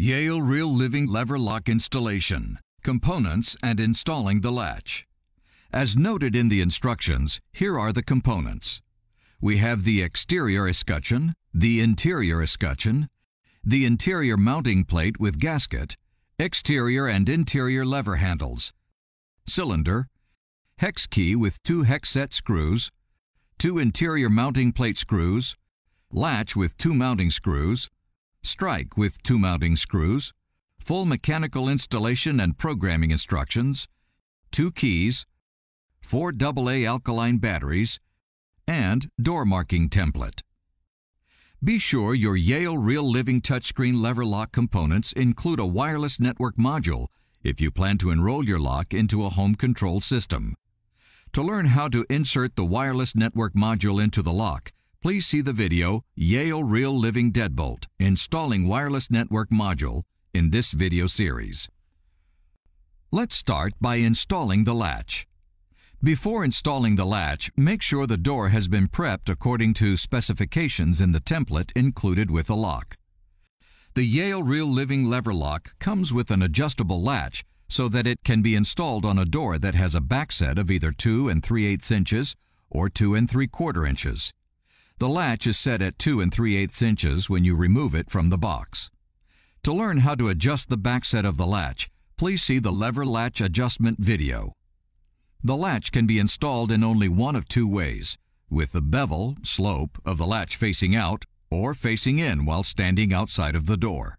Yale Real Living Lever Lock Installation, Components and Installing the Latch. As noted in the instructions, here are the components. We have the exterior escutcheon, the interior escutcheon, the interior mounting plate with gasket, exterior and interior lever handles, cylinder, hex key with 2 hex set screws, 2 interior mounting plate screws, latch with 2 mounting screws, strike with 2 mounting screws, full mechanical installation and programming instructions, 2 keys, 4 AA alkaline batteries, and door marking template. Be sure your Yale Real Living touchscreen lever lock components include a wireless network module if you plan to enroll your lock into a home control system. To learn how to insert the wireless network module into the lock, please see the video Yale Real Living Deadbolt Installing Wireless Network Module in this video series. Let's start by installing the latch. Before installing the latch, make sure the door has been prepped according to specifications in the template included with the lock. The Yale Real Living Lever Lock comes with an adjustable latch so that it can be installed on a door that has a backset of either 2 3/8 inches or 2 3/4 inches. The latch is set at 2 3/8 inches when you remove it from the box. To learn how to adjust the backset of the latch, please see the lever latch adjustment video. The latch can be installed in only one of 2 ways, with the bevel, slope, of the latch facing out or facing in while standing outside of the door.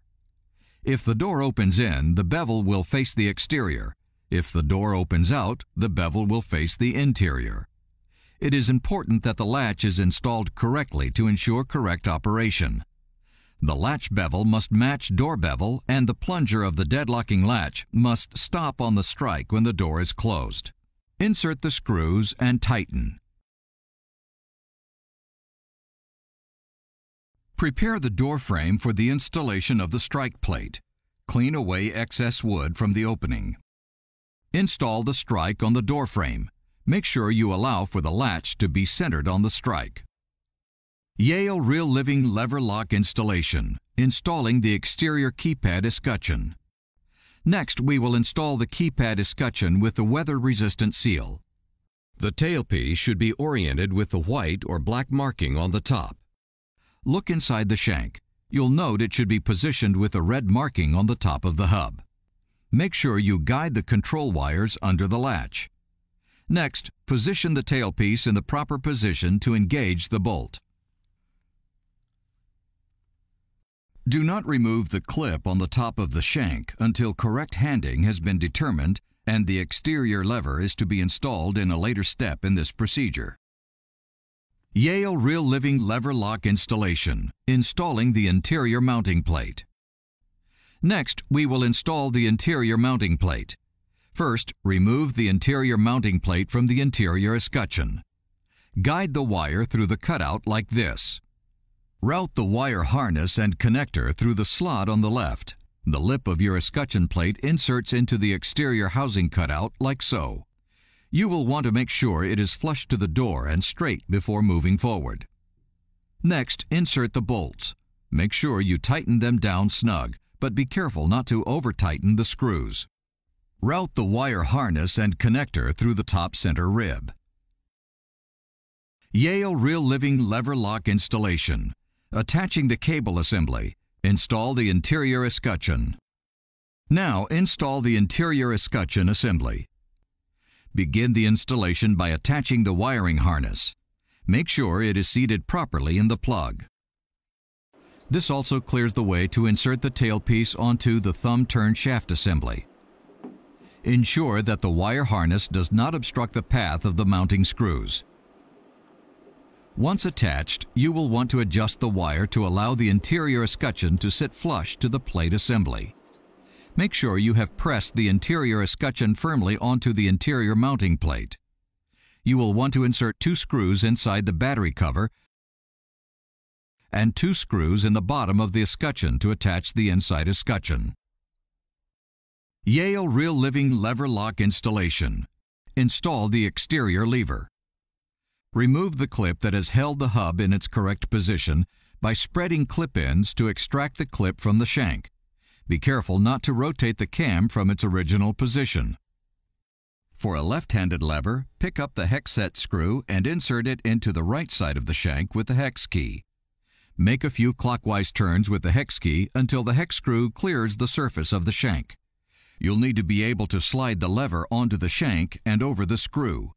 If the door opens in, the bevel will face the exterior. If the door opens out, the bevel will face the interior. It is important that the latch is installed correctly to ensure correct operation. The latch bevel must match door bevel, and the plunger of the deadlocking latch must stop on the strike when the door is closed. Insert the screws and tighten. Prepare the door frame for the installation of the strike plate. Clean away excess wood from the opening. Install the strike on the door frame. Make sure you allow for the latch to be centered on the strike. Yale Real Living Lever Lock Installation, installing the exterior keypad escutcheon. Next, we will install the keypad escutcheon with the weather-resistant seal. The tailpiece should be oriented with the white or black marking on the top. Look inside the shank. You'll note it should be positioned with a red marking on the top of the hub. Make sure you guide the control wires under the latch. Next, position the tailpiece in the proper position to engage the bolt. Do not remove the clip on the top of the shank until correct handing has been determined and the exterior lever is to be installed in a later step in this procedure. Yale Real Living Lever Lock Installation, installing the interior mounting plate. Next, we will install the interior mounting plate. First, remove the interior mounting plate from the interior escutcheon. Guide the wire through the cutout like this. Route the wire harness and connector through the slot on the left. The lip of your escutcheon plate inserts into the exterior housing cutout like so. You will want to make sure it is flush to the door and straight before moving forward. Next, insert the bolts. Make sure you tighten them down snug, but be careful not to over-tighten the screws. Route the wire harness and connector through the top center rib. Yale Real Living Lever Lock Installation. Attaching the cable assembly. Install the interior escutcheon. Now install the interior escutcheon assembly. Begin the installation by attaching the wiring harness. Make sure it is seated properly in the plug. This also clears the way to insert the tailpiece onto the thumb turn shaft assembly. Ensure that the wire harness does not obstruct the path of the mounting screws. Once attached, you will want to adjust the wire to allow the interior escutcheon to sit flush to the plate assembly. Make sure you have pressed the interior escutcheon firmly onto the interior mounting plate. You will want to insert 2 screws inside the battery cover and 2 screws in the bottom of the escutcheon to attach the inside escutcheon. Yale Real Living Lever Lock Installation. Install the exterior lever. Remove the clip that has held the hub in its correct position by spreading clip ends to extract the clip from the shank. Be careful not to rotate the cam from its original position. For a left-handed lever, pick up the hex set screw and insert it into the right side of the shank with the hex key. Make a few clockwise turns with the hex key until the hex screw clears the surface of the shank. You'll need to be able to slide the lever onto the shank and over the screw.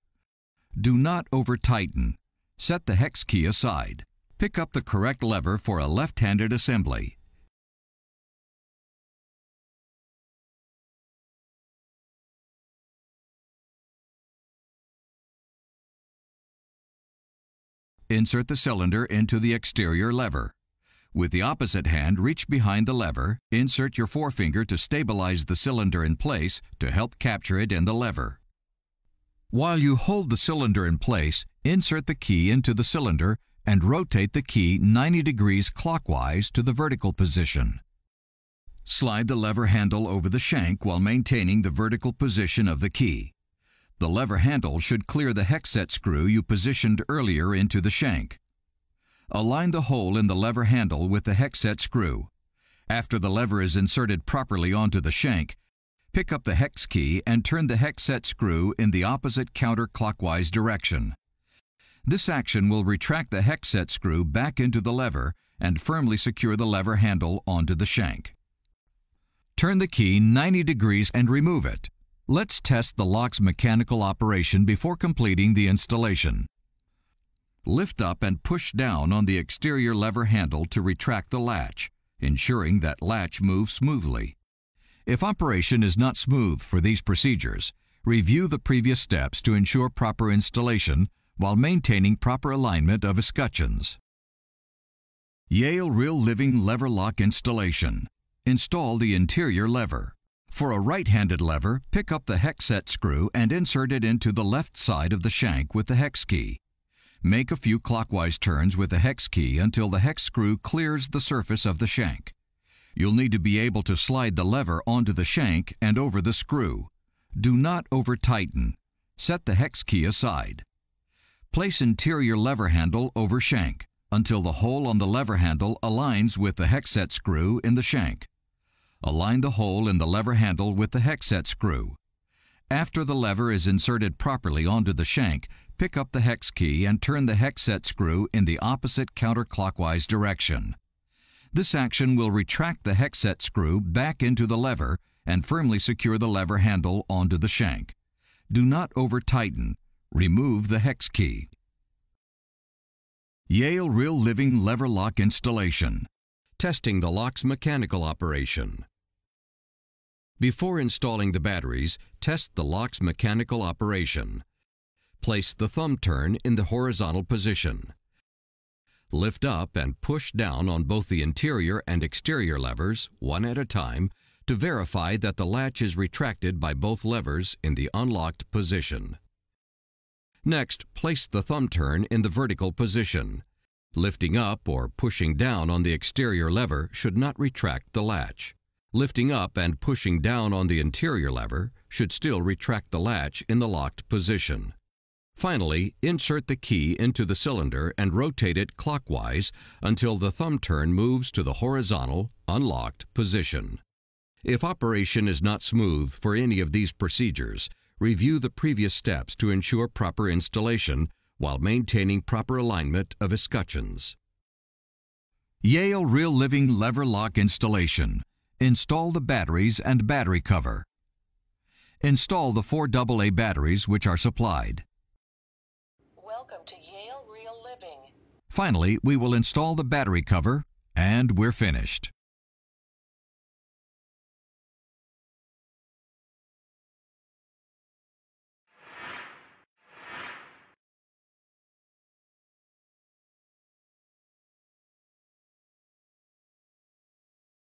Do not over-tighten. Set the hex key aside. Pick up the correct lever for a left-handed assembly. Insert the cylinder into the exterior lever. With the opposite hand, reach behind the lever, insert your forefinger to stabilize the cylinder in place to help capture it in the lever. While you hold the cylinder in place, insert the key into the cylinder and rotate the key 90 degrees clockwise to the vertical position. Slide the lever handle over the shank while maintaining the vertical position of the key. The lever handle should clear the hex set screw you positioned earlier into the shank. Align the hole in the lever handle with the hex set screw. After the lever is inserted properly onto the shank, pick up the hex key and turn the hex set screw in the opposite counterclockwise direction. This action will retract the hex set screw back into the lever and firmly secure the lever handle onto the shank. Turn the key 90 degrees and remove it. Let's test the lock's mechanical operation before completing the installation. Lift up and push down on the exterior lever handle to retract the latch, ensuring that latch moves smoothly. If operation is not smooth for these procedures, review the previous steps to ensure proper installation while maintaining proper alignment of escutcheons. Yale Real Living Lever Lock Installation. Install the interior lever. For a right-handed lever, pick up the hex set screw and insert it into the left side of the shank with the hex key. Make a few clockwise turns with the hex key until the hex screw clears the surface of the shank. You'll need to be able to slide the lever onto the shank and over the screw. Do not over-tighten. Set the hex key aside. Place interior lever handle over shank until the hole on the lever handle aligns with the hex set screw in the shank. Align the hole in the lever handle with the hex set screw. After the lever is inserted properly onto the shank, pick up the hex key and turn the hex set screw in the opposite counterclockwise direction. This action will retract the hex set screw back into the lever and firmly secure the lever handle onto the shank. Do not over-tighten. Remove the hex key. Yale Real Living Lever Lock Installation. Testing the lock's mechanical operation. Before installing the batteries, test the lock's mechanical operation. Place the thumb turn in the horizontal position. Lift up and push down on both the interior and exterior levers, one at a time, to verify that the latch is retracted by both levers in the unlocked position. Next, place the thumb turn in the vertical position. Lifting up or pushing down on the exterior lever should not retract the latch. Lifting up and pushing down on the interior lever should still retract the latch in the locked position. Finally, insert the key into the cylinder and rotate it clockwise until the thumb turn moves to the horizontal, unlocked position. If operation is not smooth for any of these procedures, review the previous steps to ensure proper installation while maintaining proper alignment of escutcheons. Yale Real Living Lever Lock Installation. Install the batteries and battery cover. Install the 4 AA batteries which are supplied. Welcome to Yale Real Living. Finally, we will install the battery cover, and we're finished.